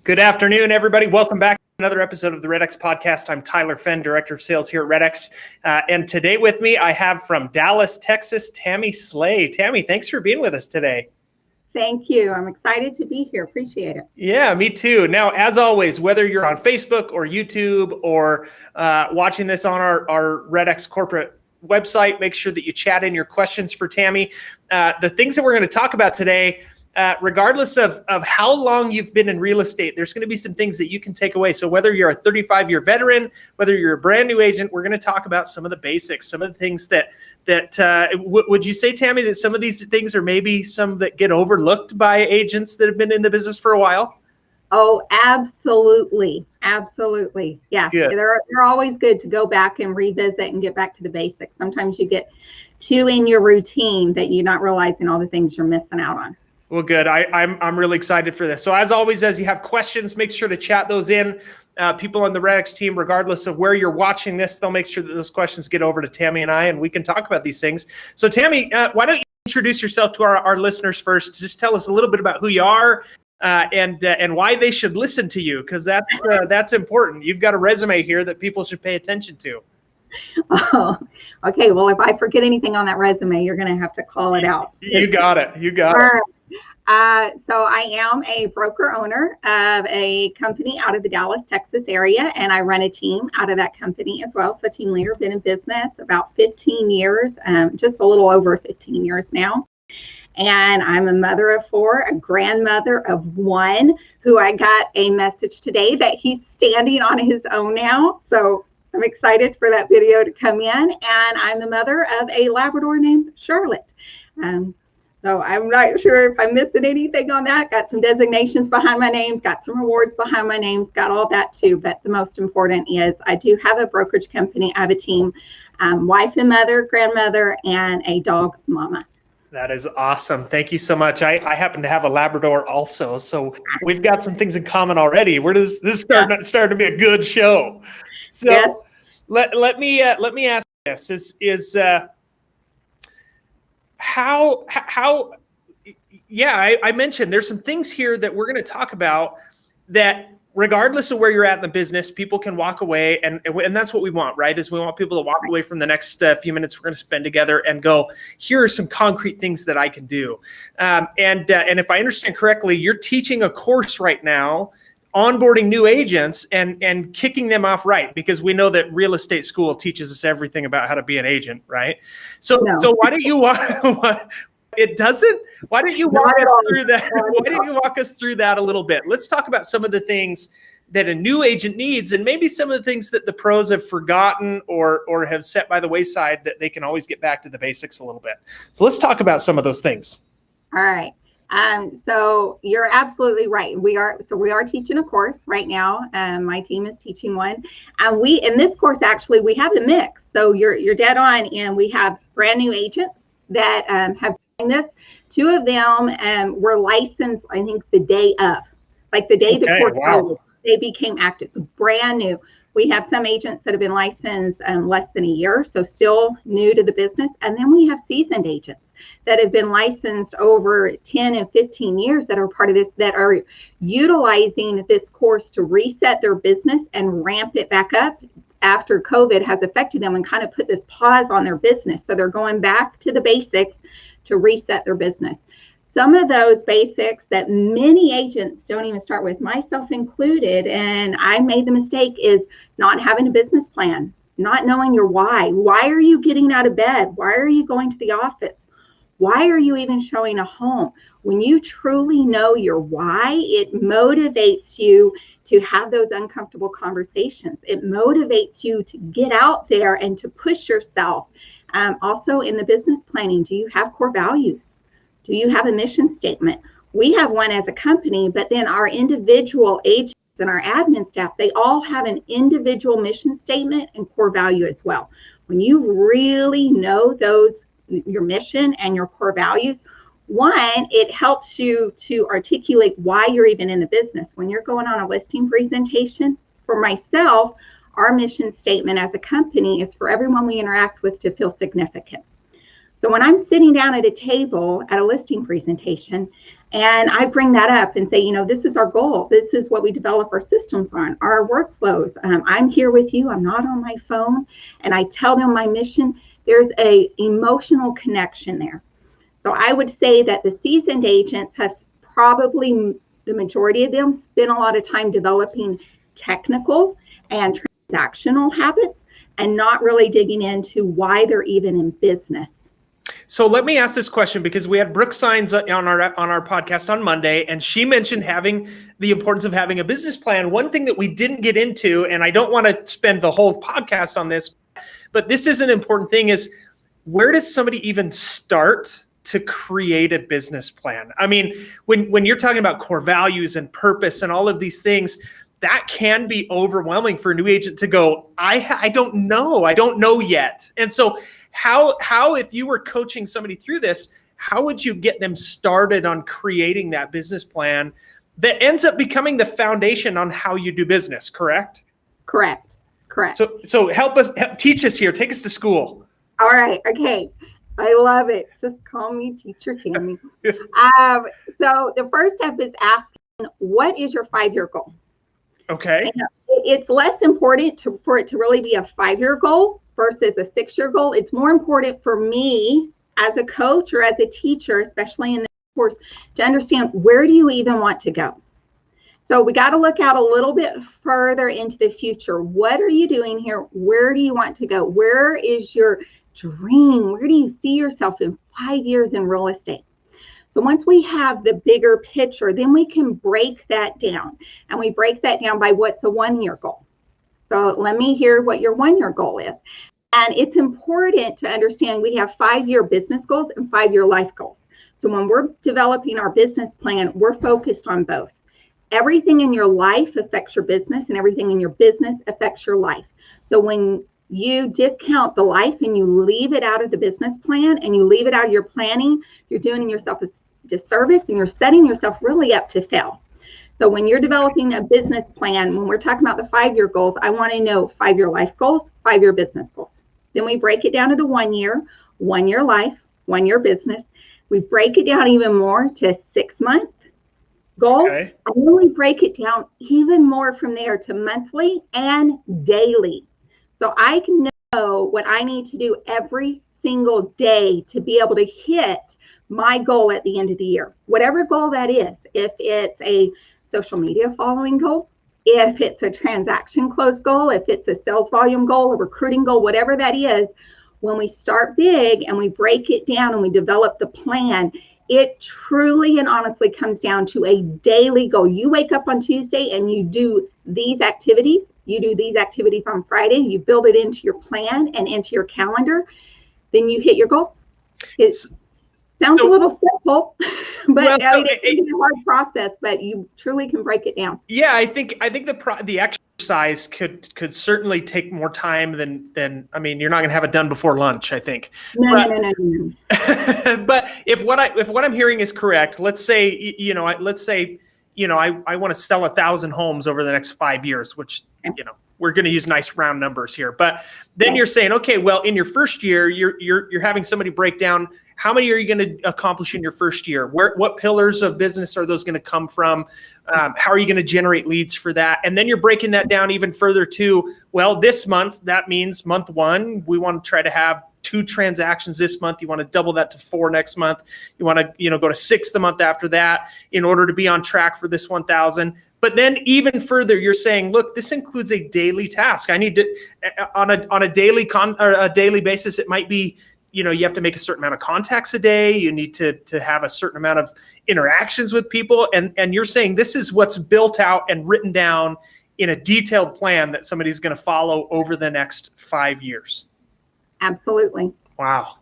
Good afternoon, everybody. Welcome back to another episode of the REDX podcast. I'm Tyler Fenn, Director of Sales here at REDX. And today with me, I have from Dallas, Texas, Tammie Slay. Tammie, thanks for being with us today. Thank you. I'm excited to be here. Appreciate it. Yeah, me too. Now, as always, whether you're on Facebook or YouTube or watching this on our REDX corporate website, make sure that you chat in your questions for Tammie. The things that we're going to talk about today, regardless of how long you've been in real estate, there's going to be some things that you can take away. So whether you're a 35-year veteran, whether you're a brand new agent, we're going to talk about some of the basics, some of the things that would you say, Tammie, that some of these things are maybe some that get overlooked by agents that have been in the business for a while? Oh, absolutely. Absolutely. Yeah. They're always good to go back and revisit and get back to the basics. Sometimes you get too in your routine that you're not realizing all the things you're missing out on. Well, good. I'm really excited for this. So as always, as you have questions, make sure to chat those in. People on the REDX team, regardless of where you're watching this, they'll make sure that those questions get over to Tammie and I, and we can talk about these things. So Tammie, why don't you introduce yourself to our listeners first? Just tell us a little bit about who you are and why they should listen to you, because that's important. You've got a resume here that people should pay attention to. Oh, okay. Well, if I forget anything on that resume, you're going to have to call it out. You got it. You got it. So I am a broker owner of a company out of the Dallas, Texas area, and I run a team out of that company as well. So team leader, been in business about 15 years, just a little over 15 years now. And I'm a mother of 4, a grandmother of 1, who I got a message today that he's standing on his own now. So I'm excited for that video to come in. And I'm the mother of a Labrador named Charlotte. So I'm not sure if I'm missing anything on that. Got some designations behind my name, got some awards behind my name, got all that too. But the most important is I do have a brokerage company. I have a team, wife and mother, grandmother, and a dog mama. That is awesome. Thank you so much. I happen to have a Labrador also, so we've got some things in common already. Where does this start to be a good show? So yes. let me ask this: is how I mentioned there's some things here that we're going to talk about that regardless of where you're at in the business, people can walk away, and that's what we want, right? Is we want people to walk away from the next few minutes we're going to spend together and go, here are some concrete things that I can do. And if I understand correctly, you're teaching a course right now, onboarding new agents and kicking them off right, because we know that real estate school teaches us everything about how to be an agent, right? So why don't you it doesn't? Why don't you walk us through that? Why don't you walk us through that a little bit? Let's talk about some of the things that a new agent needs, and maybe some of the things that the pros have forgotten or have set by the wayside that they can always get back to the basics a little bit. So let's talk about some of those things. All right. So you're absolutely right. We are teaching a course right now. My team is teaching one, and in this course, actually, we have a mix. So you're dead on, and we have brand new agents that have this. 2 of them were licensed, I think, the day of, like the day the course ended, they became active. So brand new. We have some agents that have been licensed less than a year, so still new to the business. And then we have seasoned agents that have been licensed over 10 and 15 years that are part of this, that are utilizing this course to reset their business and ramp it back up after COVID has affected them and kind of put this pause on their business. So they're going back to the basics to reset their business. Some of those basics that many agents don't even start with, myself included, and I made the mistake, is not having a business plan, not knowing your why. Why are you getting out of bed? Why are you going to the office? Why are you even showing a home? When you truly know your why, it motivates you to have those uncomfortable conversations. It motivates you to get out there and to push yourself. Also in the business planning, do you have core values? Do you have a mission statement? We have one as a company, but then our individual agents and our admin staff, they all have an individual mission statement and core value as well. When you really know those, your mission and your core values, one, it helps you to articulate why you're even in the business. When you're going on a listing presentation, for myself, our mission statement as a company is for everyone we interact with to feel significant. So when I'm sitting down at a table at a listing presentation, And I bring that up and say, you know, this is our goal. This is what we develop our systems on, our workflows. I'm here with you. I'm not on my phone. And I tell them my mission. There's a emotional connection there. So I would say that the seasoned agents have probably, the majority of them, spend a lot of time developing technical and transactional habits and not really digging into why they're even in business. So let me ask this question, because we had Brooke Signs on our podcast on Monday, and she mentioned having the importance of having a business plan. One thing that we didn't get into, and I don't want to spend the whole podcast on this, but this is an important thing, is where does somebody even start to create a business plan? I mean, when you're talking about core values and purpose and all of these things, that can be overwhelming for a new agent to go, I don't know yet. And so how, if you were coaching somebody through this, how would you get them started on creating that business plan that ends up becoming the foundation on how you do business, correct? Correct. So teach us here, take us to school. All right. Okay. I love it. Just call me Teacher Tammie. So the first step is asking, what is your 5-year goal? Okay. And it's less important for it to really be a 5-year goal versus a 6-year goal. It's more important for me as a coach or as a teacher, especially in this course, to understand, where do you even want to go? So we got to look out a little bit further into the future. What are you doing here? Where do you want to go? Where is your dream? Where do you see yourself in 5 years in real estate? So once we have the bigger picture, then we can break that down. And we break that down by what's a 1-year goal. So let me hear what your 1-year goal is. And it's important to understand we have 5-year business goals and 5-year life goals. So when we're developing our business plan, we're focused on both. Everything in your life affects your business, and everything in your business affects your life. So when you discount the life and you leave it out of the business plan and you leave it out of your planning, you're doing yourself a disservice and you're setting yourself really up to fail. So when you're developing a business plan, when we're talking about the 5-year goals, I want to know 5-year life goals, 5-year business goals. Then we break it down to the 1 year, 1 year life, 1 year business. We break it down even more to a 6-month goal. Okay. And then we break it down even more from there to monthly and daily. So I can know what I need to do every single day to be able to hit my goal at the end of the year, whatever goal that is. If it's a social media following goal, if it's a transaction close goal, if it's a sales volume goal, a recruiting goal, whatever that is, when we start big and we break it down and we develop the plan, it truly and honestly comes down to a daily goal. You wake up on Tuesday and you do these activities. You do these activities on Friday. You build it into your plan and into your calendar. Then you hit your goals. It sounds a little simple, but it's a hard process, but you truly can break it down. Yeah, I think the exercise could certainly take more time than I mean, you're not going to have it done before lunch, I think. No. But if what I'm hearing is correct, let's say I want to sell 1,000 homes over the next 5 years, which we're going to use nice round numbers here. But then you're saying, okay, well, in your first year, you're having somebody break down how many are you going to accomplish in your first year? What pillars of business are those going to come from? How are you going to generate leads for that? And then you're breaking that down even further to, well, this month, that means month 1, we want to try to have 2 transactions this month. You want to double that to 4 next month. You want to, go to 6 the month after that in order to be on track for this 1,000. But then even further, you're saying, look, this includes a daily task. I need to, on a daily basis, it might be, you have to make a certain amount of contacts a day. You need to have a certain amount of interactions with people. And you're saying this is what's built out and written down in a detailed plan that somebody's going to follow over the next 5 years. Absolutely. Wow.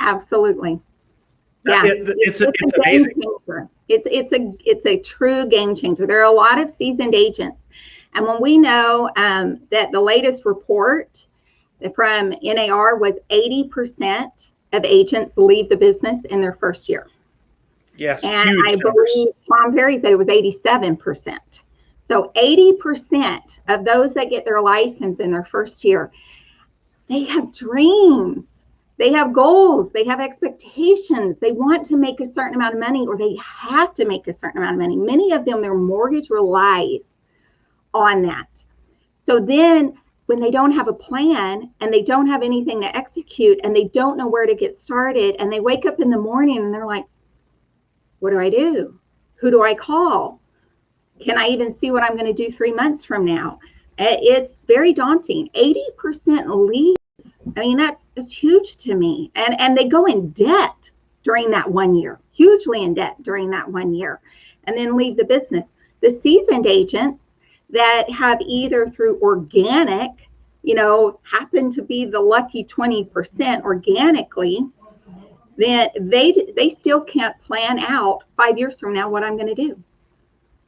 Absolutely. Yeah. It's game amazing. Changer. It's a true game changer. There are a lot of seasoned agents. And when we know that the latest report from NAR was 80% of agents leave the business in their first year. Yes. And I believe Tom Perry said it was 87%. So 80% of those that get their license in their first year, they have dreams. They have goals, they have expectations, they want to make a certain amount of money, or they have to make a certain amount of money. Many of them, their mortgage relies on that. So then when they don't have a plan and they don't have anything to execute and they don't know where to get started, and they wake up in the morning and they're like, what do I do? Who do I call? Can I even see what I'm going to do 3 months from now? It's very daunting. 80% leave. I mean, that's huge to me. And they go in debt during that 1 year, hugely in debt during that 1 year, and then leave the business. The seasoned agents that have either through organic, happen to be the lucky 20% organically, then they still can't plan out 5 years from now what I'm going to do.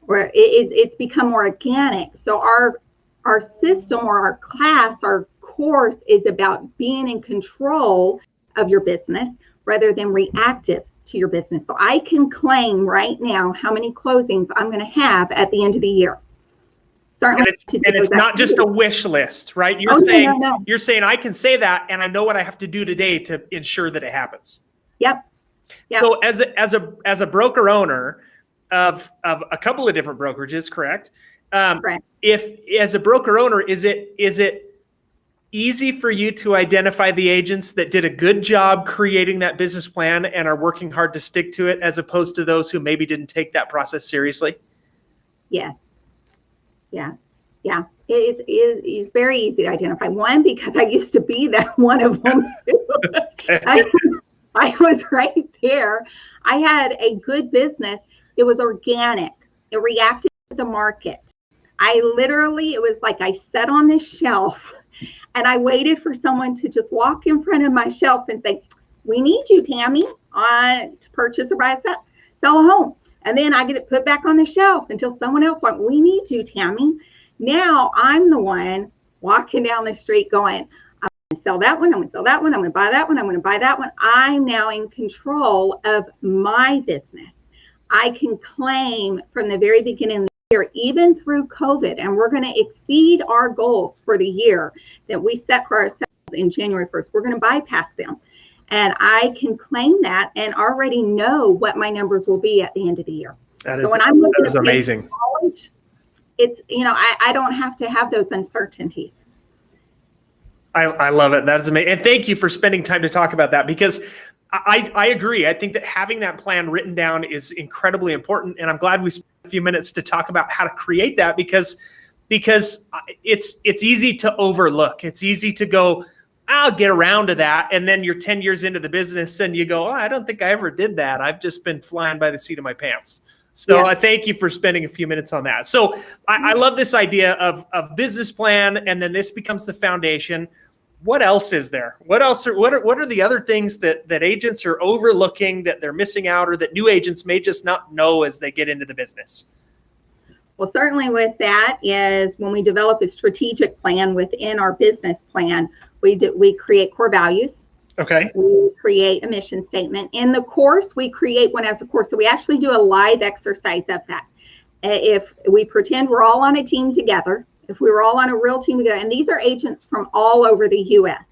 Or it's become more organic. So our system, or our class, our course, is about being in control of your business rather than reactive to your business. So I can claim right now how many closings I'm going to have at the end of the year. Certainly, and it's not just a wish list, right? You're saying I can say that, and I know what I have to do today to ensure that it happens. Yep. So as a broker owner of a couple of different brokerages, correct? Correct. If as a broker owner, is it easy for you to identify the agents that did a good job creating that business plan and are working hard to stick to it, as opposed to those who maybe didn't take that process seriously? Yes. Yeah. It's very easy to identify. One, because I used to be that one of them too. Okay. I was right there. I had a good business. It was organic. It reacted to the market. It was like I sat on this shelf and I waited for someone to just walk in front of my shelf and say, we need you, Tammie, to purchase or buy, sell a home. And then I get it put back on the shelf until someone else went, we need you, Tammie. Now I'm the one walking down the street going, I'm going to sell that one. I'm going to sell that one. I'm going to buy that one. I'm going to buy that one. I'm now in control of my business. I can claim from the very beginning of the year, even through COVID, and we're going to exceed our goals for the year that we set for ourselves in January 1st. We're going to bypass them. And I can claim that and already know what my numbers will be at the end of the year. So when I'm looking at amazing. College, it's, I don't have to have those uncertainties. I love it. That is amazing. And thank you for spending time to talk about that, because I agree. I think that having that plan written down is incredibly important. And I'm glad we spent a few minutes to talk about how to create that, because it's easy to overlook. It's easy to go, I'll get around to that. And then you're 10 years into the business and you go, oh, I don't think I ever did that. I've just been flying by the seat of my pants. So I thank you for spending a few minutes on that. So I love this idea of business plan, and then this becomes the foundation. What else is there? What are the other things that agents are overlooking, that they're missing out, or that new agents may just not know as they get into the business? Well, certainly with that is when we develop a strategic plan within our business plan, we create core values. Okay. We create a mission statement. In the course, we create one as a course. So we actually do a live exercise of that. If we pretend we're all on a team together, if we were all on a real team together, and these are agents from all over the U.S.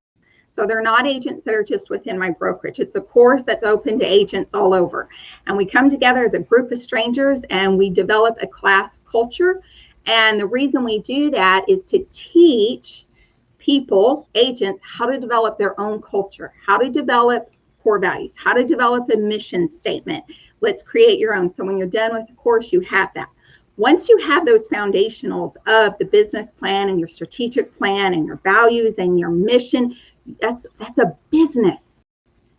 So they're not agents that are just within my brokerage. It's a course that's open to agents all over. And we come together as a group of strangers and we develop a class culture. And the reason we do that is to teach people, agents, how to develop their own culture, how to develop core values, how to develop a mission statement. Let's create your own. So when you're done with the course, you have that. Once you have those foundationals of the business plan and your strategic plan and your values and your mission, that's a business.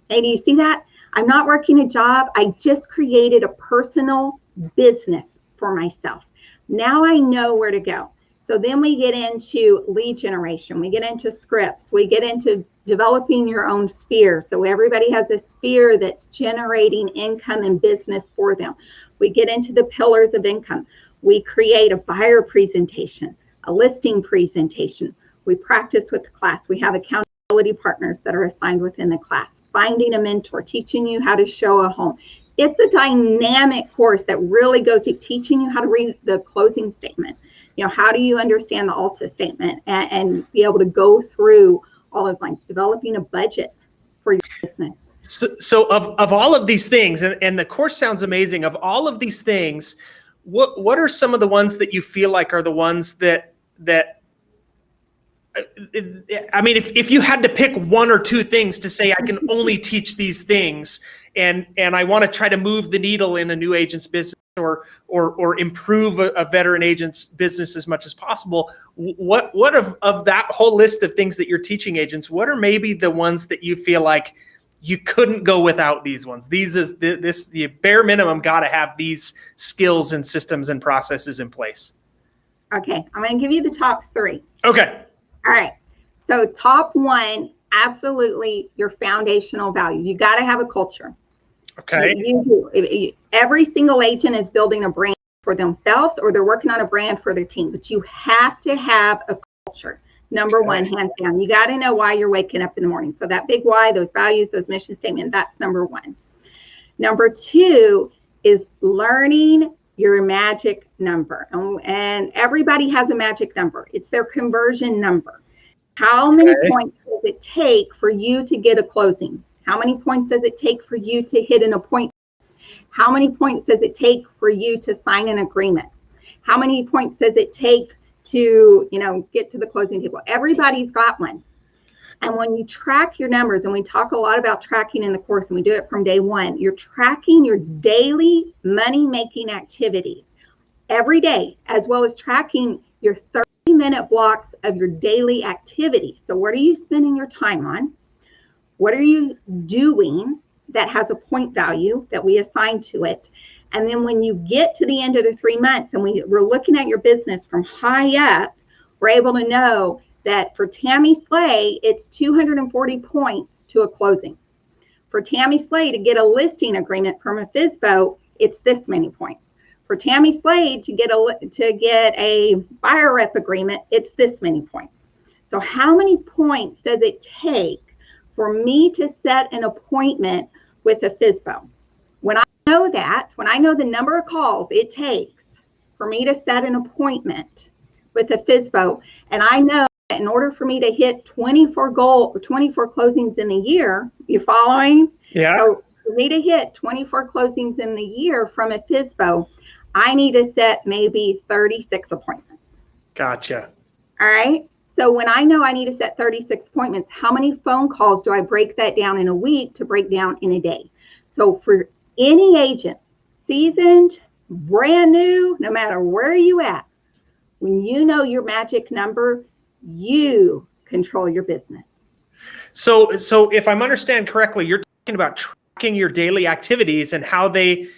And do you see that? I'm not working a job. I just created a personal business for myself. Now I know where to go. So then we get into lead generation. We get into scripts. We get into developing your own sphere. So everybody has a sphere that's generating income and business for them. We get into the pillars of income. We create a buyer presentation, a listing presentation. We practice with the class. We have accountability partners that are assigned within the class. Finding a mentor, teaching you how to show a home. It's a dynamic course that really goes to teaching you how to read the closing statement. How do you understand the ALTA statement and be able to go through all those lines, developing a budget for So of all of these things, and the course sounds amazing, of all of these things, what are some of the ones that you feel like are the ones that I mean, if you had to pick one or two things to say, I can only teach these things, and I want to try to move the needle in a new agent's business or improve a veteran agent's business as much as possible, what of that whole list of things that you're teaching agents, what are maybe the ones that you feel like you couldn't go without these ones? These is the bare minimum, got to have these skills and systems and processes in place. Okay, I'm going to give you the top three. Okay. All right. So top one, absolutely your foundational value. You got to have a culture. Okay. You do. Every single agent is building a brand for themselves, or they're working on a brand for their team, but you have to have a culture. Number one, hands down. You got to know why you're waking up in the morning. So that big why, those values, those mission statement, that's number one. Number two is learning your magic number. And everybody has a magic number. It's their conversion number. How many points does it take for you to get a closing? How many points does it take for you to hit an appointment? How many points does it take for you to sign an agreement? How many points does it take to, get to the closing table? Everybody's got one. And when you track your numbers, and we talk a lot about tracking in the course, and we do it from day one, you're tracking your daily money-making activities every day, as well as tracking your 30-minute blocks of your daily activities. So what are you spending your time on? What are you doing that has a point value that we assign to it? And then when you get to the end of the 3 months and we're looking at your business from high up, we're able to know that for Tammie Slay, it's 240 points to a closing. For Tammie Slay to get a listing agreement from a FSBO, it's this many points. For Tammie Slay to get a buyer rep agreement, it's this many points. So how many points does it take for me to set an appointment with a FSBO? When I know that, when I know the number of calls it takes for me to set an appointment with a FSBO, and I know that in order for me to hit 24 closings in a year, you following? Yeah. So for me to hit 24 closings in the year from a FSBO, I need to set maybe 36 appointments. Gotcha. All right. So when I know I need to set 36 appointments, how many phone calls do I break that down in a week to break down in a day? So for any agent, seasoned, brand new, no matter where you at, when you know your magic number, you control your business. So if I'm understanding correctly, you're talking about tracking your daily activities and how they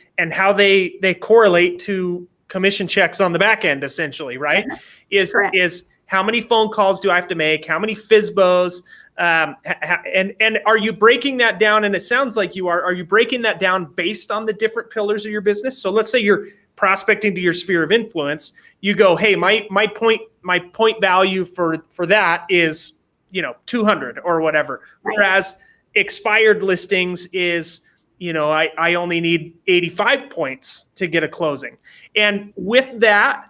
correlate to commission checks on the back end, essentially, right? Correct. Is how many phone calls do I have to make? How many FSBOs? And are you breaking that down? And it sounds like you are. Are you breaking that down based on the different pillars of your business? So let's say you're prospecting to your sphere of influence. You go, hey, my point value for that is 200 or whatever. Right. Whereas expired listings is I only need 85 points to get a closing. And with that,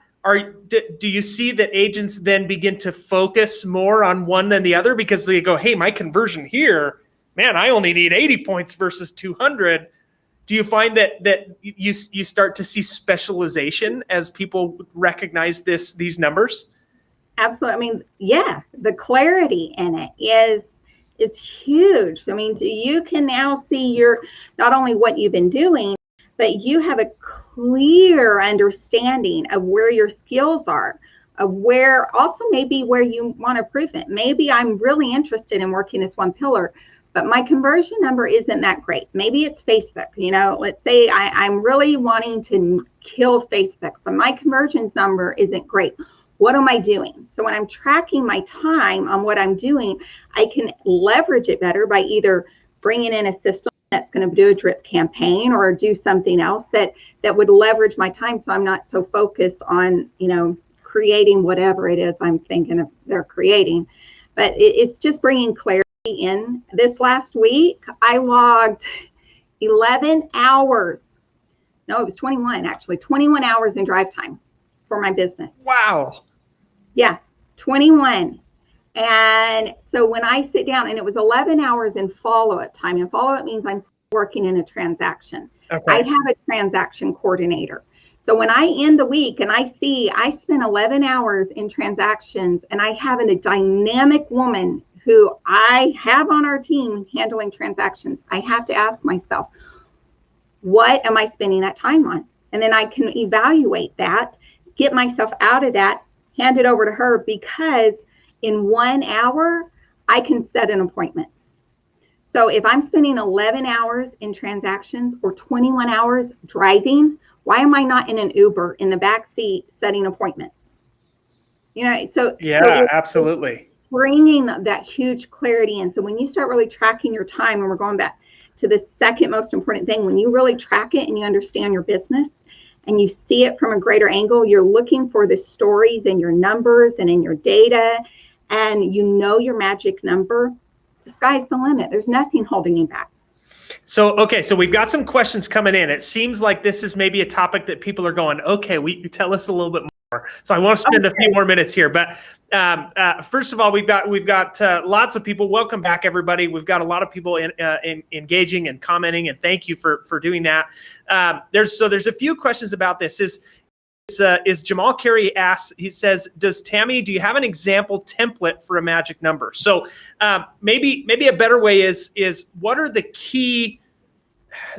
do you see that agents then begin to focus more on one than the other because they go, hey, my conversion here, man, I only need 80 points versus 200. Do you find that you start to see specialization as people recognize these numbers? Absolutely. I mean, yeah, the clarity in it is huge. I mean, you can now see not only what you've been doing, but you have a clear understanding of where your skills are, of where also maybe where you want improvement. Maybe I'm really interested in working this one pillar, but my conversion number isn't that great. Maybe it's Facebook. Let's say I'm really wanting to kill Facebook, but my conversions number isn't great. What am I doing? So when I'm tracking my time on what I'm doing, I can leverage it better by either bringing in a system that's going to do a drip campaign or do something else that would leverage my time, so I'm not so focused on creating whatever it is I'm thinking of they're creating. But it's just bringing clarity in. This last week I logged 11 hours. No, it was 21 actually. 21 hours in drive time for my business. Wow. Yeah, 21. And so when I sit down, and it was 11 hours in follow-up time, and follow-up means I'm working in a transaction. Okay. I have a transaction coordinator. So when I end the week and I see I spent 11 hours in transactions, and I have a dynamic woman who I have on our team handling transactions, I have to ask myself, what am I spending that time on? And then I can evaluate that, get myself out of that, hand it over to her, because in 1 hour, I can set an appointment. So if I'm spending 11 hours in transactions or 21 hours driving, why am I not in an Uber in the back seat setting appointments? You know, so absolutely. Bringing that huge clarity in. So when you start really tracking your time, and we're going back to the second most important thing, when you really track it and you understand your business and you see it from a greater angle, you're looking for the stories in your numbers and in your data, and you know your magic number, the sky's the limit. There's nothing holding you back. So, okay, so we've got some questions coming in. It seems like this is maybe a topic that people are going, okay, tell us a little bit more. So I want to spend a few more minutes here. But first of all, we've got lots of people. Welcome back, everybody. We've got a lot of people engaging and commenting, and thank you for doing that. There's a few questions about this. Is Jamal Carey asks, he says, do you have an example template for a magic number? So maybe a better way is what are the key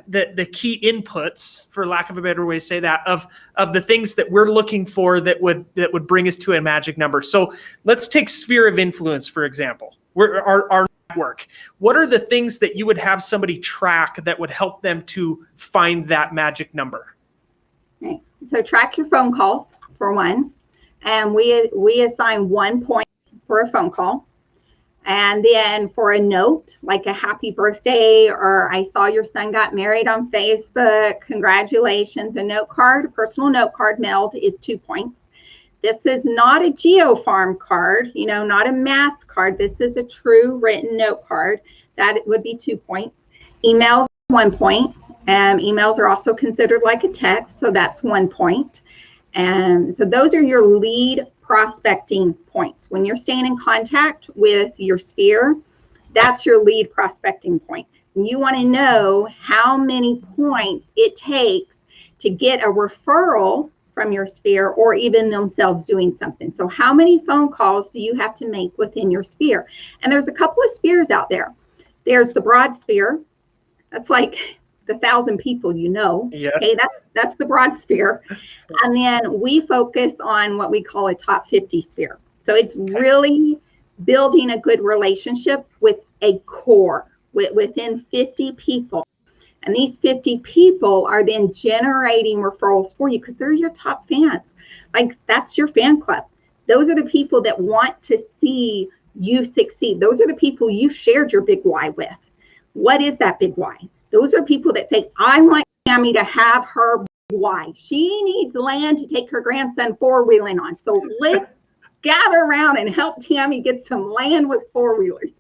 inputs, for lack of a better way to say that, of the things that we're looking for that would bring us to a magic number. So let's take sphere of influence, for example. Our network. What are the things that you would have somebody track that would help them to find that magic number? Okay. So track your phone calls for one, and we assign 1 point for a phone call. And then for a note, like a happy birthday, or I saw your son got married on Facebook, congratulations, a note card, a personal note card mailed is 2 points. This is not a GeoFarm card, not a mass card. This is a true written note card. That would be 2 points. Emails, 1 point. Emails are also considered like a text, so that's 1 point. And so those are your lead prospecting points. When you're staying in contact with your sphere, that's your lead prospecting point. And you want to know how many points it takes to get a referral from your sphere, or even themselves doing something. So how many phone calls do you have to make within your sphere? And there's a couple of spheres out there. There's the broad sphere. That's like the 1,000 people, Yes. Okay, that's the broad sphere. And then we focus on what we call a top 50 sphere. So it's really building a good relationship with a core within 50 people. And these 50 people are then generating referrals for you because they're your top fans. Like, that's your fan club. Those are the people that want to see you succeed. Those are the people you shared your big why with. What is that big why? Those are people that say, I want Tammie to have her why. She needs land to take her grandson four-wheeling on. So let's gather around and help Tammie get some land with four-wheelers.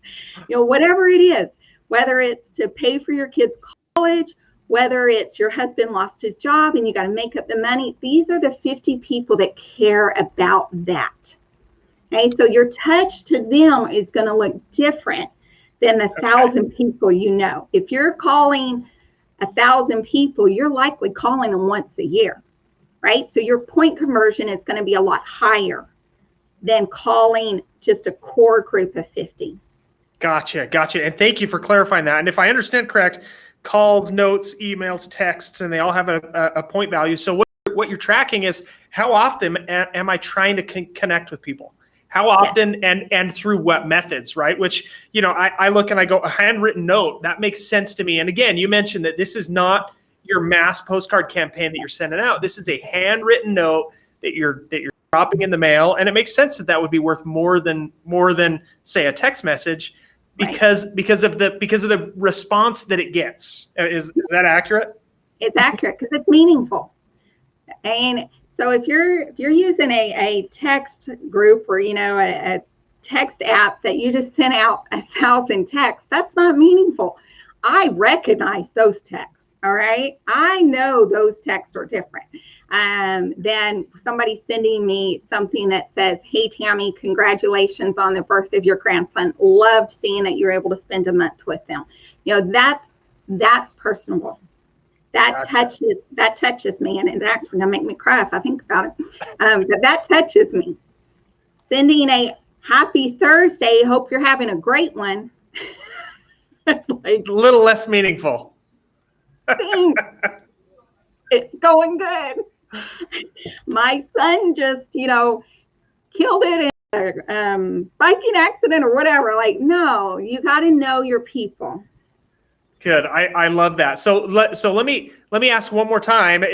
Whatever it is, whether it's to pay for your kids' college, whether it's your husband lost his job and you got to make up the money, these are the 50 people that care about that. Okay, so your touch to them is going to look different than the 1,000 people If you're calling 1,000 people, you're likely calling them once a year, right? So your point conversion is going to be a lot higher than calling just a core group of 50. Gotcha. And thank you for clarifying that. And if I understand correct, calls, notes, emails, texts, and they all have a point value. So what you're tracking is how often am I trying to connect with people? How often and through what methods, right? Which, I look and I go, a handwritten note, that makes sense to me. And again, you mentioned that this is not your mass postcard campaign that you're sending out. This is a handwritten note that you're dropping in the mail. And it makes sense that would be worth more than say a text message because of the response that it gets. Is that accurate? It's accurate because it's meaningful. And so if you're using a text group or a text app that you just sent out 1,000 texts, that's not meaningful. I recognize those texts. All right. I know those texts are different than somebody sending me something that says, "Hey, Tammie, congratulations on the birth of your grandson. Loved seeing that you're able to spend a month with them." You know, that's personable. That touches me, and it's actually gonna make me cry if I think about it. But that touches me. Sending a happy Thursday, hope you're having a great one. It's like a little less meaningful. It's going good. My son just, killed it in a biking accident or whatever. Like, no, you got to know your people. Good. I love that. So let me ask one more time,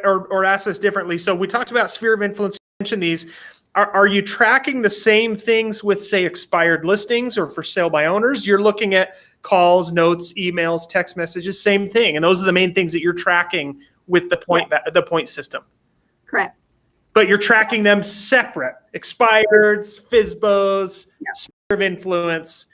or ask this differently. So we talked about sphere of influence. You mentioned these. Are you tracking the same things with, say, expired listings or for sale by owners? You're looking at calls, notes, emails, text messages, same thing, and those are the main things that you're tracking with the point system. Correct. But you're tracking them separate: expireds, FSBOs, sphere of influence.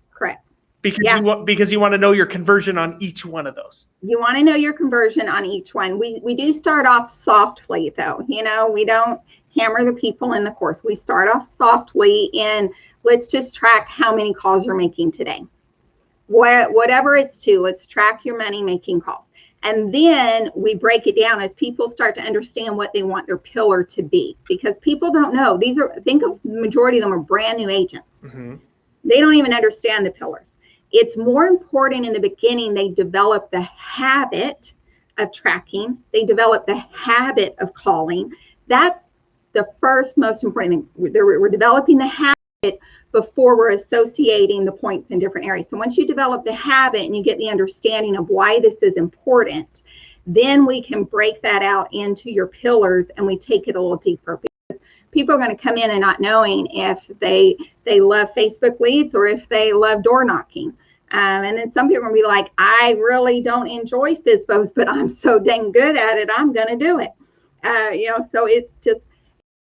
Correct. Because you want to know your conversion on each one of those. You want to know your conversion on each one. We do start off softly, though. We don't hammer the people in the course. We start off softly in, let's just track how many calls you're making today. Whatever it's to, let's track your money making calls. And then we break it down as people start to understand what they want their pillar to be, because people don't know. Think of the majority of them are brand new agents. Mm-hmm. They don't even understand the pillars. It's more important in the beginning they develop the habit of tracking. They develop the habit of calling. That's the first most important thing. We're developing the habit before we're associating the points in different areas. So once you develop the habit and you get the understanding of why this is important, then we can break that out into your pillars and we take it a little deeper, because people are going to come in and not knowing if they love Facebook leads or if they love door knocking. And then some people are going to be like, I really don't enjoy FSBOs, but I'm so dang good at it, I'm going to do it. So it's just,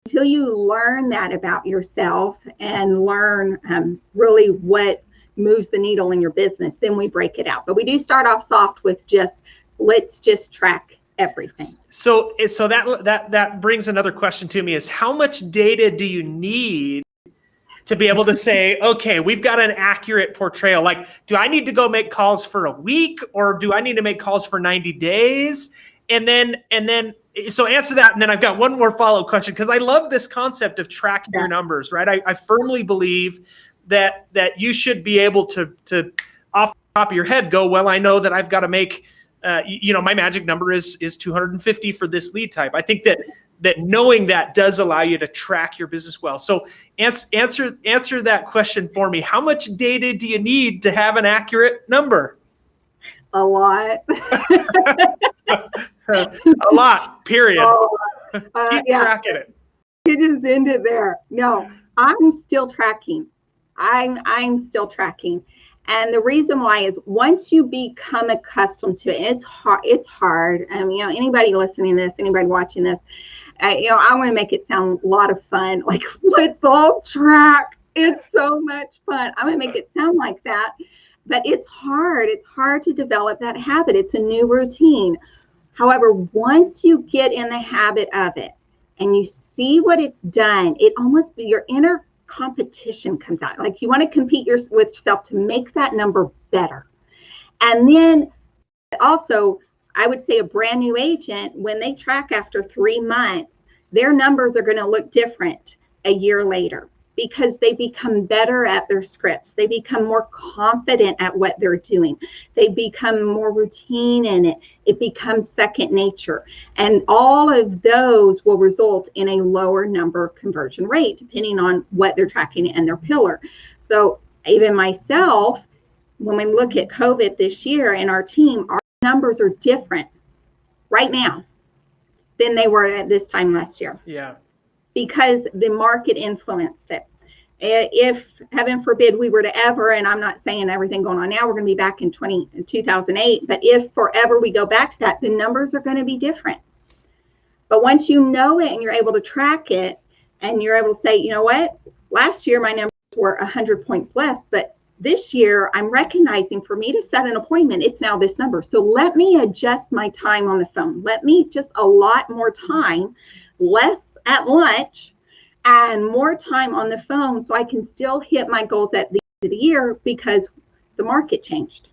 until you learn that about yourself and learn really what moves the needle in your business, then we break it out. But we do start off soft with let's just track everything. So that brings another question to me: is how much data do you need to be able to say, okay, we've got an accurate portrayal? Like, do I need to go make calls for a week, or do I need to make calls for 90 days? And then so answer that, and then I've got one more follow-up question, because I love this concept of tracking your numbers, right? I firmly believe that you should be able to off the top of your head go, well, I know that I've got to make, my magic number is 250 for this lead type. I think that knowing that does allow you to track your business well. So answer that question for me. How much data do you need to have an accurate number? A lot. A lot, period. Keep tracking it. You just end it there. No, I'm still tracking. I'm still tracking. And the reason why is, once you become accustomed to it, it's hard. Anybody listening to this, anybody watching this, I want to make it sound a lot of fun. Like, let's all track. It's so much fun. I'm going to make it sound like that. But it's hard. It's hard to develop that habit. It's a new routine. However, once you get in the habit of it and you see what it's done, your inner competition comes out. Like, you want to compete with yourself to make that number better. And then also, I would say a brand new agent, when they track after 3 months, their numbers are going to look different a year later, because they become better at their scripts. They become more confident at what they're doing. They become more routine in it. It becomes second nature. And all of those will result in a lower number conversion rate, depending on what they're tracking and their pillar. So even myself, when we look at COVID this year and our team, our numbers are different right now than they were at this time last year. Yeah. Because the market influenced it. If, heaven forbid, we were to ever, and I'm not saying everything going on now, we're going to be back in 2008, but if forever we go back to that, the numbers are going to be different. But once you know it and you're able to track it, and you're able to say, you know what, last year my numbers were 100 points less, but this year, I'm recognizing for me to set an appointment, it's now this number. So let me adjust my time on the phone. Let me just allot more time, less at lunch and more time on the phone so I can still hit my goals at the end of the year because the market changed.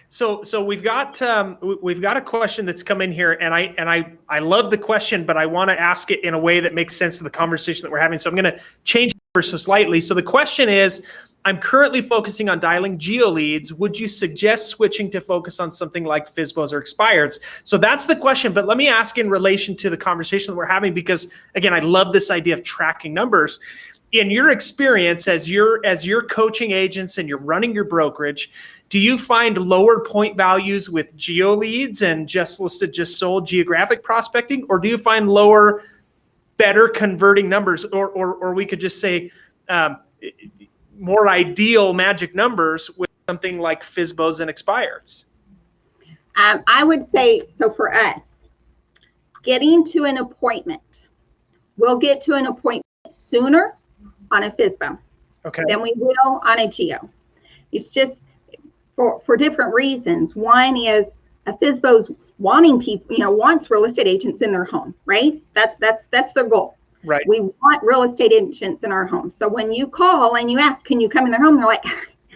So we've got a question that's come in here, and I love the question, but I want to ask it in a way that makes sense to the conversation that we're having. So I'm going to change it so slightly. So the question is, I'm currently focusing on dialing geo leads. Would you suggest switching to focus on something like FSBOs or expireds? So that's the question, but let me ask in relation to the conversation that we're having, because again, I love this idea of tracking numbers. In your experience, as you're coaching agents and you're running your brokerage, do you find lower point values with geo leads and just listed, just sold geographic prospecting, or do you find lower, better converting numbers, or we could just say more ideal magic numbers with something like FSBOs and expireds? I would say, so for us, getting to an appointment, we'll get to an appointment sooner on a FSBO than we will on a geo. It's just for different reasons. One is a FSBO's wanting people, wants real estate agents in their home, right? That's their goal. Right. We want real estate agents in our home. So when you call and you ask, can you come in their home? They're like,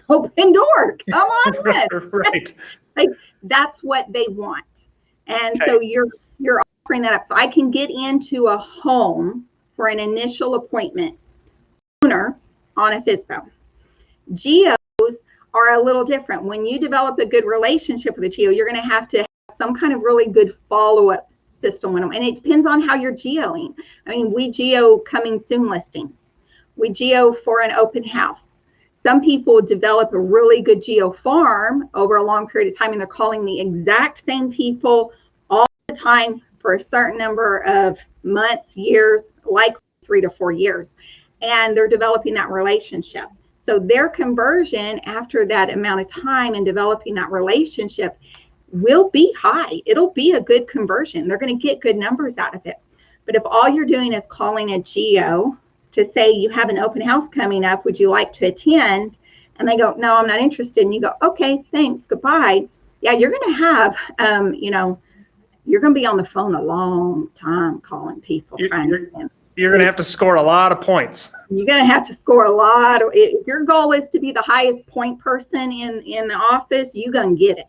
open door, come on in. Right. Like that's what they want. And so you're offering that up. So I can get into a home for an initial appointment sooner on a FSBO. Geos are a little different. When you develop a good relationship with a geo, you're going to have some kind of really good follow-up system with them. And it depends on how you're geoing. I mean, we geo coming soon listings. We geo for an open house. Some people develop a really good geo farm over a long period of time, and they're calling the exact same people all the time for a certain number of months, years, like 3 to 4 years. And they're developing that relationship. So their conversion after that amount of time and developing that relationship will be high. It'll be a good conversion. They're going to get good numbers out of it. But if all you're doing is calling a geo to say you have an open house coming up, would you like to attend? And they go, no, I'm not interested. And you go, okay, thanks, goodbye. Yeah, you're going to have, you're going to be on the phone a long time calling people. You're going to have to score a lot of points. You're going to have to score a lot. If your goal is to be the highest point person in the office, you're going to get it.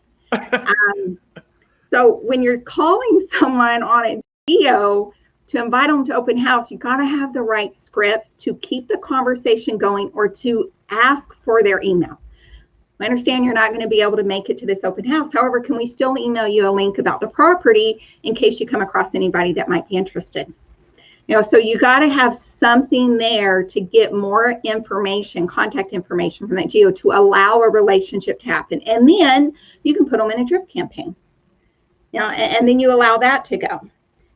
So when you're calling someone on a geo to invite them to open house, you got to have the right script to keep the conversation going or to ask for their email. I understand you're not going to be able to make it to this open house. However, can we still email you a link about the property in case you come across anybody that might be interested? So you got to have something there to get more information, contact information from that geo to allow a relationship to happen. And then you can put them in a drip campaign, and then you allow that to go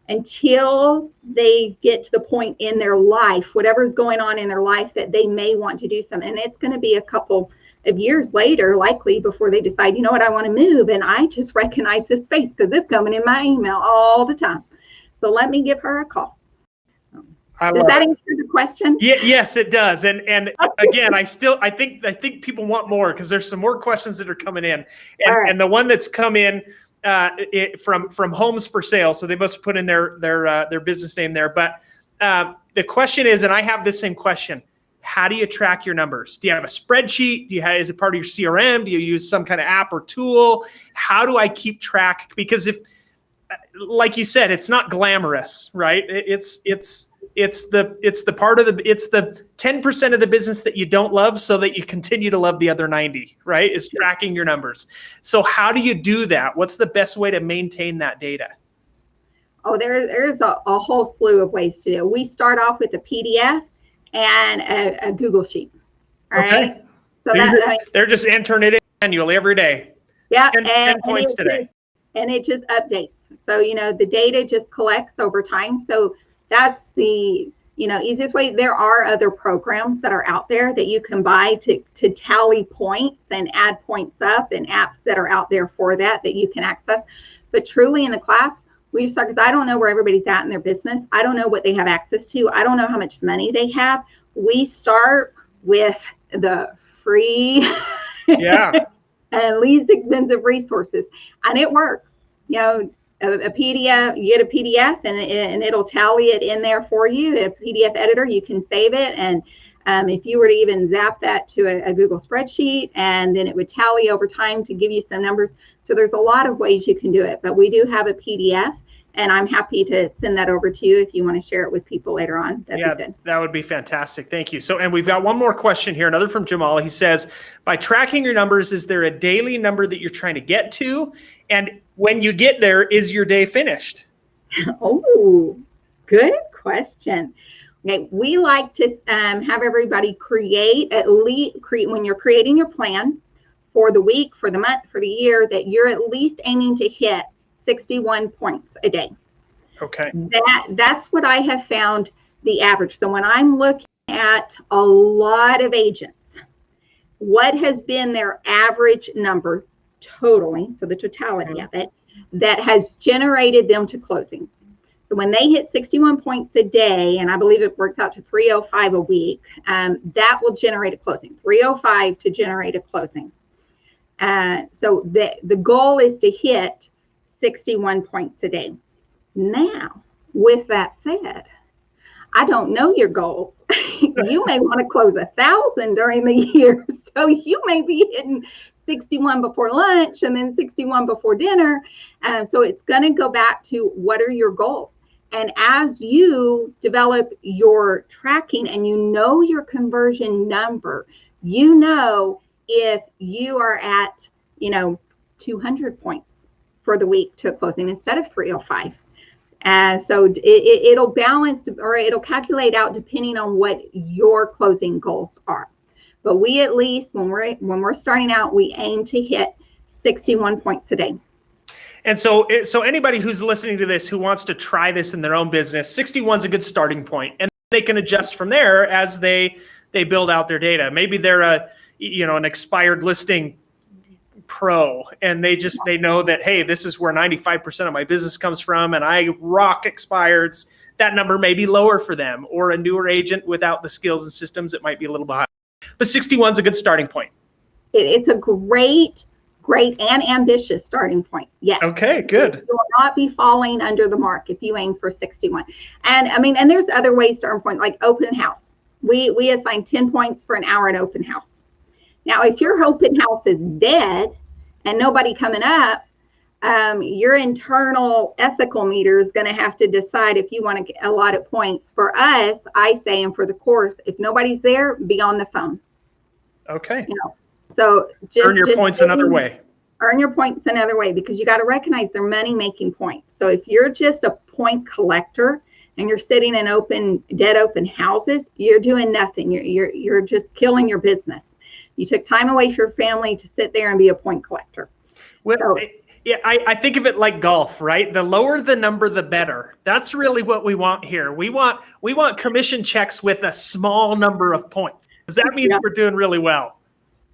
until they get to the point in their life, whatever's going on in their life, that they may want to do something. And it's going to be a couple of years later, likely, before they decide, you know what, I want to move. And I just recognize this space because it's coming in my email all the time. So let me give her a call. Does that answer the question? Yeah, yes, it does. And again, I think people want more because there's some more questions that are coming in. And the one that's come in from Homes for Sale, so they must put in their business name there. But the question is, and I have the same question: how do you track your numbers? Do you have a spreadsheet? Is it part of your CRM? Do you use some kind of app or tool? How do I keep track? Because if, like you said, it's not glamorous, right? It's the part of it's the 10% of the business that you don't love so that you continue to love the other 90, right? Is tracking your numbers. So how do you do that? What's the best way to maintain that data? Oh, there's a whole slew of ways to do it. We start off with a PDF and a Google Sheet. All right. So they're just entering it in manually every day. Yeah. 10 points today. And it just updates. So, the data just collects over time. So that's the, easiest way. There are other programs that are out there that you can buy to tally points and add points up, and apps that are out there for that you can access. But truly in the class, we just start, because I don't know where everybody's at in their business. I don't know what they have access to. I don't know how much money they have. We start with the free Yeah. and least expensive resources. And it works. You know, a PDF, you get a PDF and it'll tally it in there for you. A PDF editor, you can save it. And if you were to even zap that to a Google spreadsheet, and then it would tally over time to give you some numbers. So there's a lot of ways you can do it, but we do have a PDF, and I'm happy to send that over to you if you want to share it with people later on. That'd be good. That would be fantastic. Thank you. So, and we've got one more question here, another from Jamal. He says, by tracking your numbers, is there a daily number that you're trying to get to? And when you get there, is your day finished? Oh, good question. Okay, we like to have everybody create when you're creating your plan for the week, for the month, for the year, that you're at least aiming to hit 61 points a day. Okay. That's what I have found the average. So when I'm looking at a lot of agents, what has been their average number totally, so the totality of it, that has generated them to closings. So when they hit 61 points a day, and I believe it works out to 305 a week, that will generate a closing. 305 to generate a closing. So the goal is to hit 61 points a day. Now, with that said, I don't know your goals. You may want to close 1,000 during the year. So you may be hitting 61 before lunch and then 61 before dinner. So it's going to go back to what are your goals? And as you develop your tracking and you know your conversion number, you know if you are at, 200 points for the week to a closing instead of 305. So it'll balance, or it'll calculate out depending on what your closing goals are. But we, at least when we're starting out, we aim to hit 61 points a day. And so anybody who's listening to this who wants to try this in their own business, 61 is a good starting point, and they can adjust from there as they build out their data. Maybe they're an expired listing pro, and they know that, hey, this is where 95% of my business comes from, and I rock expireds. That number may be lower for them, or a newer agent without the skills and systems, it might be a little bit higher. But 61 is a good starting point. It's a great and ambitious starting point. Yes. Okay, good. You will not be falling under the mark if you aim for 61. And there's other ways to earn points, like open house. We assign 10 points for an hour at open house. Now, if your open house is dead and nobody coming up, your internal ethical meter is going to have to decide if you want to get a lot of points. For us, I say, and for the course, if nobody's there, be on the phone. Okay. So earn your points another way. Earn your points another way, because you got to recognize they're money making points. So if you're just a point collector and you're sitting in dead open houses, you're doing nothing. You're just killing your business. You took time away from your family to sit there and be a point collector. Well, yeah, I think of it like golf, right? The lower the number, the better. That's really what we want here. We want commission checks with a small number of points, because that means we're doing really well.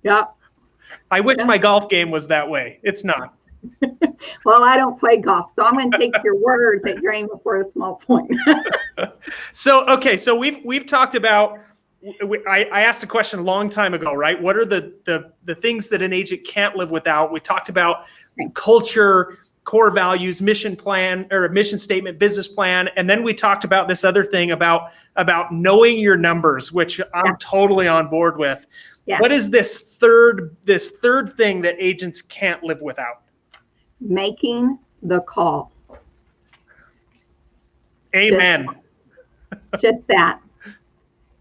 Yeah. I wish my golf game was that way. It's not. Well, I don't play golf, so I'm going to take your word that you're aiming for a small point. So we've talked about. I asked a question a long time ago, right? What are the things that an agent can't live without? We talked about culture, core values, mission plan, or mission statement, business plan, and then we talked about this other thing about knowing your numbers, which I'm totally on board with. Yeah. What is this third thing that agents can't live without? Making the call. Amen. Just that.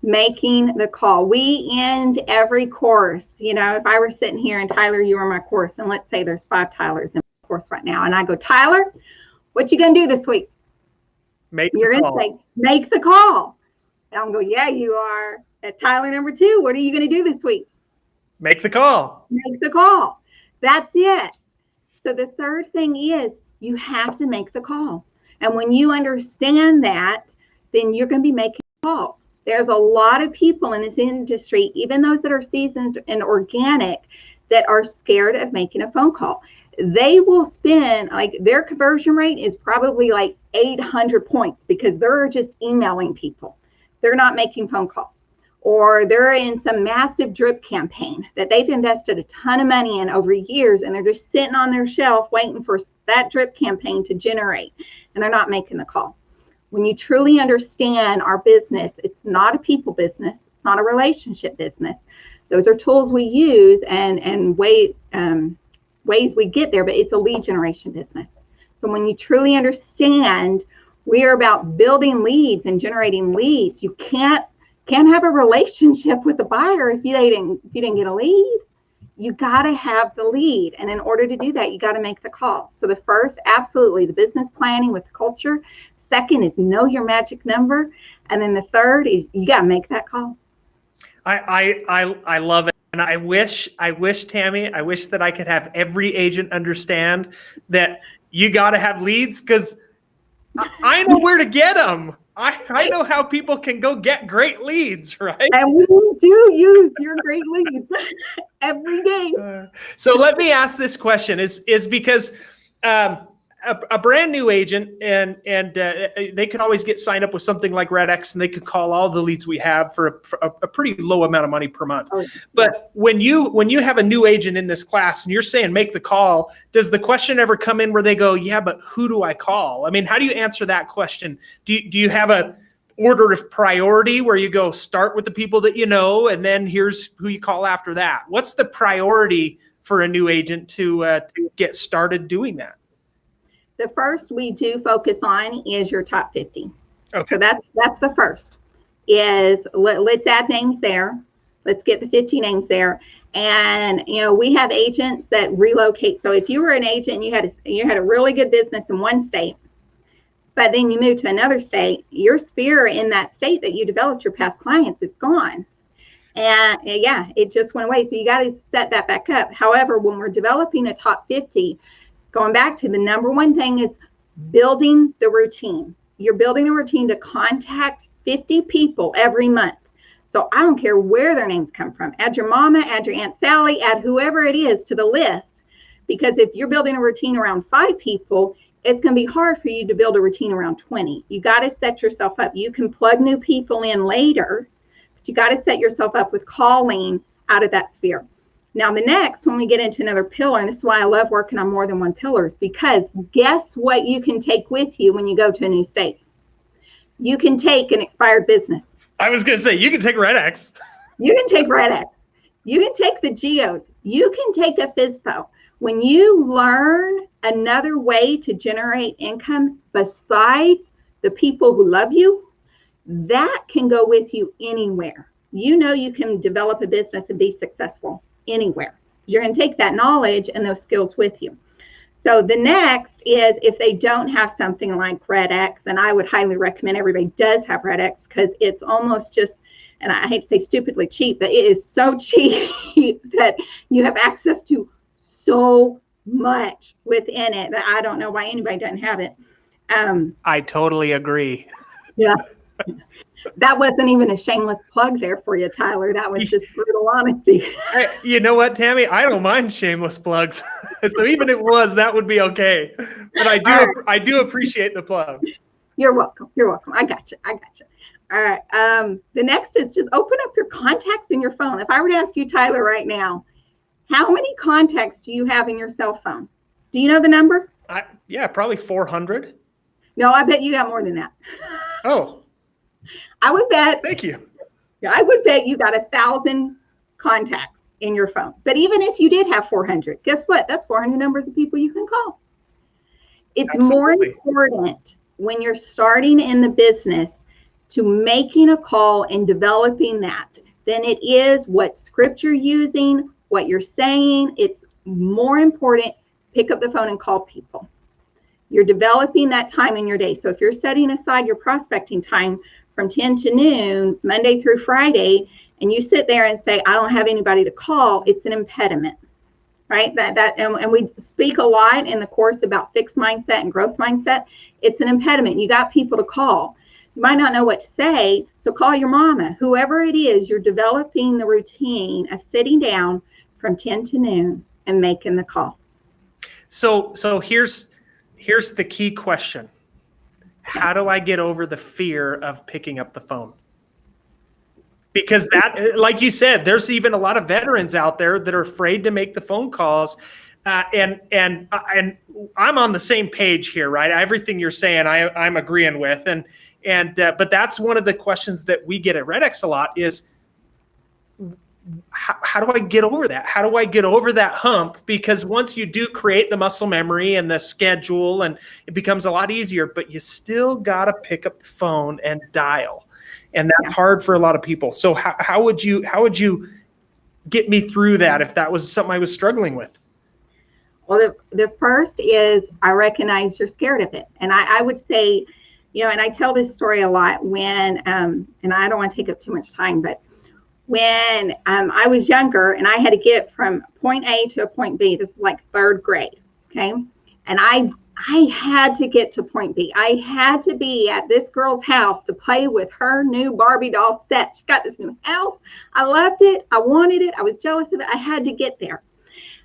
Making the call. We end every course. If I were sitting here and Tyler, you were my course, and let's say there's 5 Tylers in my course right now, and I go, Tyler, what you gonna do this week? You're gonna say, make the call. And I'm going, yeah, you are. At Tyler number 2, what are you gonna do this week? Make the call. Make the call. That's it. So the third thing is you have to make the call. And when you understand that, then you're going to be making calls. There's a lot of people in this industry, even those that are seasoned and organic, that are scared of making a phone call. They will spend, their conversion rate is probably 800 points because they're just emailing people. They're not making phone calls. or they're in some massive drip campaign that they've invested a ton of money in over years, and they're just sitting on their shelf waiting for that drip campaign to generate, and they're not making the call. When you truly understand our business, it's not a people business. It's not a relationship business. Those are tools we use and ways we get there, but it's a lead generation business. So when you truly understand, we are about building leads and generating leads. You can't have a relationship with the buyer if you didn't get a lead. You got to have the lead. And in order to do that, you got to make the call. So the first, absolutely, the business planning with the culture. Second is know your magic number. And then the third is you got to make that call. I love it. And I wish, Tammie, I wish that I could have every agent understand that you got to have leads, because I know where to get them. I know how people can go get great leads, right? And we do use your great leads every day. So let me ask this question: is because a brand new agent and they could always get signed up with something like REDX, and they could call all the leads we have for a pretty low amount of money per month. Oh, yeah. But when you have a new agent in this class and you're saying make the call, does the question ever come in where they go, yeah, but who do I call? I mean, how do you answer that question? Do you have a order of priority where you go start with the people that you know, and then here's who you call after that? What's the priority for a new agent to get started doing that? The first we do focus on is your top 50. Okay. So that's the first. Is let's add names there. Let's get the 50 names there. And we have agents that relocate. So if you were an agent and you had a really good business in one state, but then you moved to another state, your sphere in that state that you developed your past clients, it's gone. And yeah, it just went away. So you got to set that back up. However, when we're developing a top 50, going back to the number one thing is building the routine. You're building a routine to contact 50 people every month. So I don't care where their names come from. Add your mama, add your Aunt Sally, add whoever it is to the list. Because if you're building a routine around 5 people, it's going to be hard for you to build a routine around 20. You got to set yourself up. You can plug new people in later, but you got to set yourself up with calling out of that sphere. Now, the next, when we get into another pillar, and this is why I love working on more than one pillars, because guess what you can take with you when you go to a new state? You can take an expired business. I was going to say, you can take REDX. You can take REDX. You can take the geos. You can take a FISBO. When you learn another way to generate income besides the people who love you, that can go with you anywhere. You can develop a business and be successful anywhere. You're going to take that knowledge and those skills with you. So the next is if they don't have something like REDX, and I would highly recommend everybody does have REDX, because it's almost just, and I hate to say stupidly cheap, but it is so cheap that you have access to so much within it that I don't know why anybody doesn't have it. I totally agree. Yeah. That wasn't even a shameless plug there for you, Tyler. That was just brutal honesty. Hey, you know what, Tammie? I don't mind shameless plugs. So even if it was, that would be okay. But I do appreciate the plug. You're welcome. You're welcome. I got you. All right. The next is just open up your contacts in your phone. If I were to ask you, Tyler, right now, how many contacts do you have in your cell phone? Do you know the number? Yeah, probably 400. No, I bet you got more than that. Oh. I would bet. Thank you. I would bet you got 1,000 contacts in your phone. But even if you did have 400, guess what? That's 400 numbers of people you can call. It's Absolutely. More important when you're starting in the business to making a call and developing that than it is what script you're using, what you're saying. It's more important. Pick up the phone and call people. You're developing that time in your day. So if you're setting aside your prospecting time from 10 to noon, Monday through Friday, and you sit there and say, I don't have anybody to call, it's an impediment, right? And we speak a lot in the course about fixed mindset and growth mindset. It's an impediment. You got people to call. You might not know what to say, so call your mama. Whoever it is, you're developing the routine of sitting down from 10 to noon and making the call. So here's the key question. How do I get over the fear of picking up the phone? because that, like you said, there's even a lot of veterans out there that are afraid to make the phone calls. And I'm on the same page here, right? Everything you're saying, I'm agreeing with. But that's one of the questions that we get at REDX a lot is, how do I get over that? How do I get over that hump? Because once you do create the muscle memory and the schedule, and it becomes a lot easier, but you still got to pick up the phone and dial. And that's hard for a lot of people. So how would you get me through that if that was something I was struggling with? Well, the first is I recognize you're scared of it. And I would say, and I tell this story a lot when, and I don't want to take up too much time, but when I was younger and I had to get from point A to a point B, this is like third grade, okay? And I had to get to point B. I had to be at this girl's house to play with her new Barbie doll set. She got this new house. I loved it. I wanted it. I was jealous of it. I had to get there.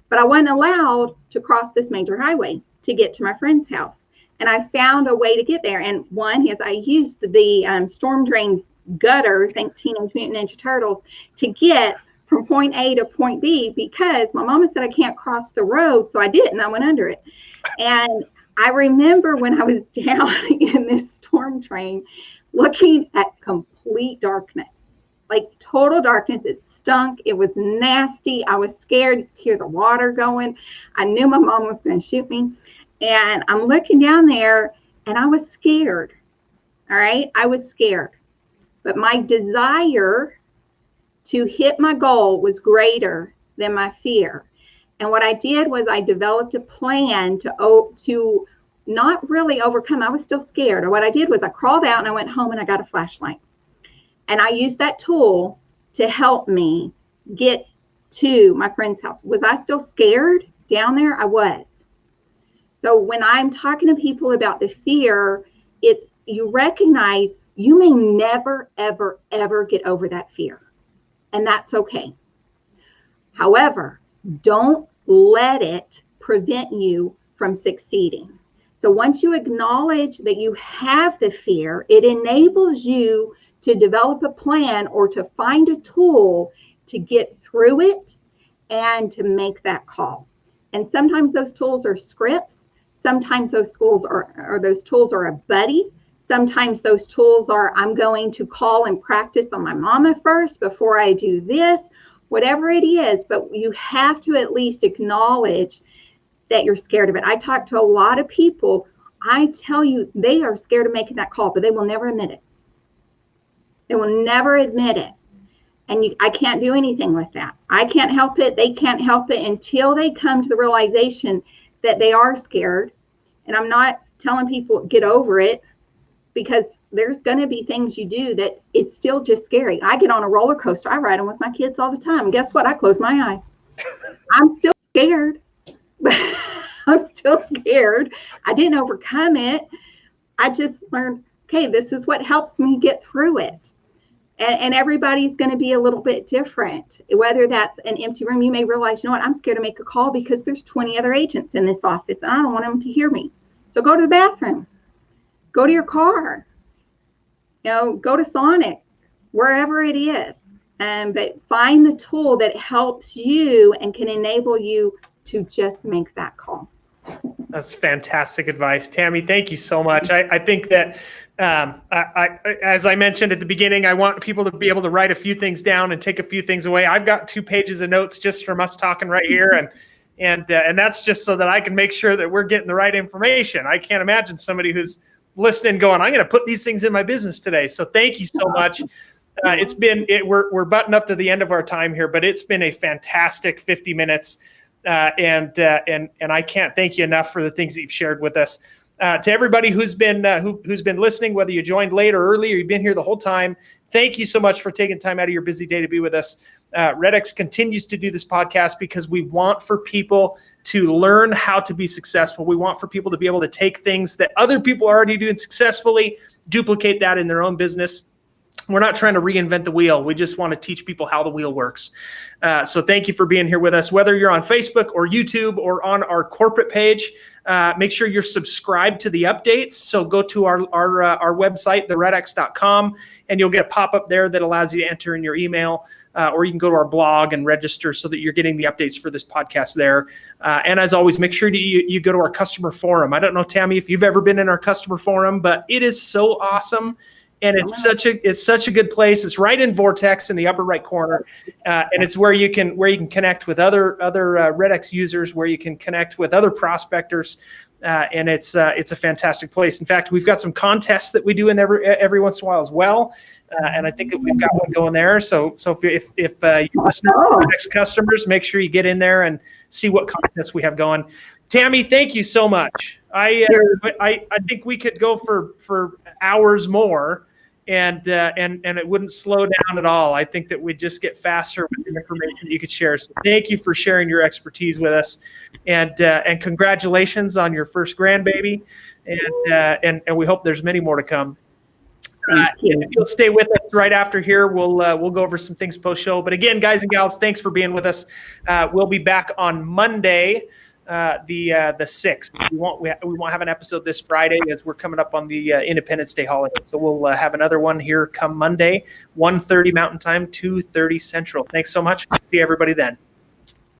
But I wasn't allowed to cross this major highway to get to my friend's house. And I found a way to get there. And one is I used the storm drain gutter, think Teenage Mutant Ninja Turtles, to get from point A to point B, because my mama said I can't cross the road. So I did, and I went under it. And I remember when I was down in this storm drain, looking at complete darkness, like total darkness. It stunk. It was nasty. I was scared to hear the water going. I knew my mom was going to shoot me. And I'm looking down there, and I was scared. All right. I was scared. But my desire to hit my goal was greater than my fear. And what I did was I developed a plan to not really overcome. I was still scared. Or what I did was I crawled out and I went home and I got a flashlight. And I used that tool to help me get to my friend's house. Was I still scared down there? I was. So when I'm talking to people about the fear, it's you recognize you may never, ever, ever get over that fear. And that's okay. However, don't let it prevent you from succeeding. So once you acknowledge that you have the fear, it enables you to develop a plan or to find a tool to get through it and to make that call. And sometimes those tools are scripts. Sometimes those tools are a buddy. Sometimes those tools are, I'm going to call and practice on my mama first before I do this, whatever it is. But you have to at least acknowledge that you're scared of it. I talk to a lot of people. I tell you, they are scared of making that call, but they will never admit it. They will never admit it. And I can't do anything with that. I can't help it. They can't help it until they come to the realization that they are scared. And I'm not telling people get over it, because there's going to be things you do that is still just scary. I get on a roller coaster. I ride them with my kids all the time. And guess what? I close my eyes. I'm still scared. I'm still scared. I didn't overcome it. I just learned, okay, this is what helps me get through it. And everybody's going to be a little bit different. Whether that's an empty room, you may realize, you know what, I'm scared to make a call because there's 20 other agents in this office and I don't want them to hear me. So go to the bathroom. Go to your car, go to Sonic, wherever it is. But find the tool that helps you and can enable you to just make that call. That's fantastic advice. Tammie, thank you so much. I think that, as I mentioned at the beginning, I want people to be able to write a few things down and take a few things away. I've got 2 pages of notes just from us talking right here. And that's just so that I can make sure that we're getting the right information. I can't imagine somebody who's listening going, I'm going to put these things in my business today. So thank you so much. We're buttoned up to the end of our time here, but it's been a fantastic 50 minutes. And I can't thank you enough for the things that you've shared with us. To everybody who's been listening, whether you joined late or early or you've been here the whole time, thank you so much for taking time out of your busy day to be with us. REDX continues to do this podcast because we want for people to learn how to be successful. We want for people to be able to take things that other people are already doing successfully, duplicate that in their own business. we're not trying to reinvent the wheel. We just want to teach people how the wheel works. So thank you for being here with us. Whether you're on Facebook or YouTube or on our corporate page, make sure you're subscribed to the updates. So go to our website, theredx.com, and you'll get a pop-up there that allows you to enter in your email, or you can go to our blog and register so that you're getting the updates for this podcast there. And as always, make sure you go to our customer forum. I don't know, Tammie, if you've ever been in our customer forum, but it is so awesome. And it's such a good place. It's right in Vortex in the upper right corner, and it's where you can connect with other REDX users, where you can connect with other prospectors, and it's a fantastic place. In fact, we've got some contests that we do in every once in a while as well, and I think that we've got one going there. So if you listen to REDX customers, make sure you get in there and see what contests we have going. Tammie, thank you so much. I think we could go for hours more. And it wouldn't slow down at all. I think that we'd just get faster with the information that you could share. So thank you for sharing your expertise with us, and congratulations on your first grandbaby, and we hope there's many more to come. If you'll stay with us right after here, we'll go over some things post show. But again, guys and gals, thanks for being with us. We'll be back on Monday, the 6th. We won't have an episode this Friday as we're coming up on the Independence Day holiday. So we'll have another one here come Monday, 1:30 Mountain Time, 2:30 Central. Thanks so much. See everybody then.